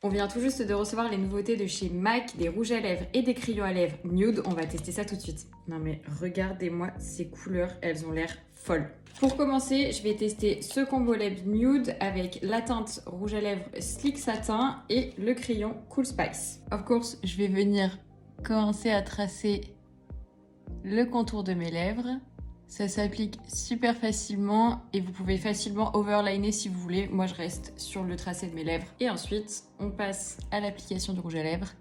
On vient tout juste de recevoir les nouveautés de chez MAC, des rouges à lèvres et des crayons à lèvres nude. On va tester ça tout de suite. Non mais regardez-moi ces couleurs, elles ont l'air folles. Pour commencer, je vais tester ce combo lèvres nude avec la teinte rouge à lèvres Sleek Satin et le crayon Cool Spice. Of course, je vais venir commencer à tracer le contour de mes lèvres. Ça s'applique super facilement et vous pouvez facilement overliner si vous voulez. Moi, je reste sur le tracé de mes lèvres. Et ensuite, on passe à l'application du rouge à lèvres.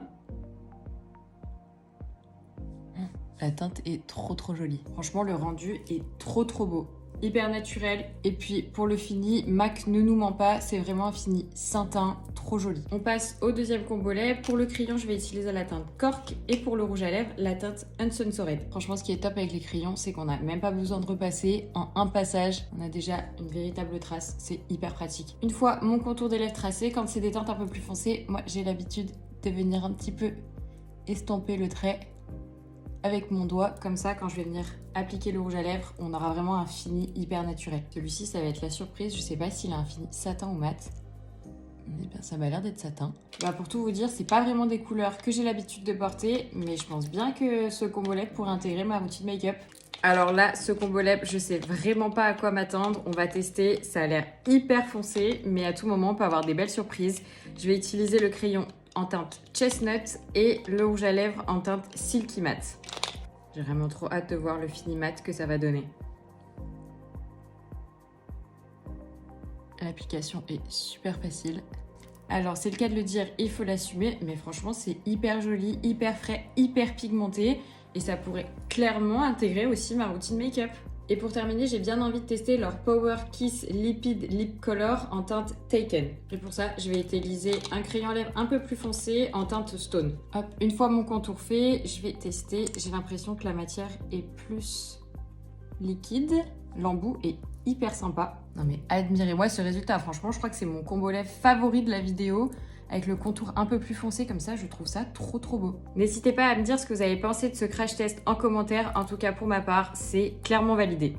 La teinte est trop jolie. Franchement, le rendu est trop beau. Hyper naturel. Et puis, pour le fini, MAC ne nous ment pas. C'est vraiment un fini satin, trop joli. On passe au deuxième combo lèvres. Pour le crayon, je vais utiliser la teinte Cork. Et pour le rouge à lèvres, la teinte Uncensored. Franchement, ce qui est top avec les crayons, c'est qu'on n'a même pas besoin de repasser. En un passage, on a déjà une véritable trace. C'est hyper pratique. Une fois mon contour des lèvres tracé, quand c'est des teintes un peu plus foncées, moi, j'ai l'habitude de venir un petit peu estomper le trait avec mon doigt, comme ça, quand je vais venir appliquer le rouge à lèvres, on aura vraiment un fini hyper naturel. Celui-ci, ça va être la surprise. Je sais pas s'il a un fini satin ou mat. Eh bien, ça m'a l'air d'être satin. Bah, pour tout vous dire, c'est pas vraiment des couleurs que j'ai l'habitude de porter, mais je pense bien que ce combo lèvres pourrait intégrer ma routine make-up. Alors là, ce combo lèvres, je sais vraiment pas à quoi m'attendre. On va tester. Ça a l'air hyper foncé, mais à tout moment, on peut avoir des belles surprises. Je vais utiliser le crayon en teinte Chestnut et le rouge à lèvres en teinte Silky Matte. J'ai vraiment trop hâte de voir le fini mat que ça va donner. L'application est super facile. Alors c'est le cas de le dire, il faut l'assumer, mais franchement c'est hyper joli, hyper frais, hyper pigmenté et ça pourrait clairement intégrer aussi ma routine make-up. Et pour terminer, j'ai bien envie de tester leur Power Kiss Liquid Lip Color en teinte Taken. Et pour ça, je vais utiliser un crayon à lèvres un peu plus foncé en teinte Stone. Hop, une fois mon contour fait, je vais tester. J'ai l'impression que la matière est plus liquide. L'embout est hyper sympa. Non mais admirez-moi ce résultat. Franchement, je crois que c'est mon combo lèvres favori de la vidéo. Avec le contour un peu plus foncé comme ça, je trouve ça trop beau. N'hésitez pas à me dire ce que vous avez pensé de ce crash test en commentaire. En tout cas, pour ma part, c'est clairement validé.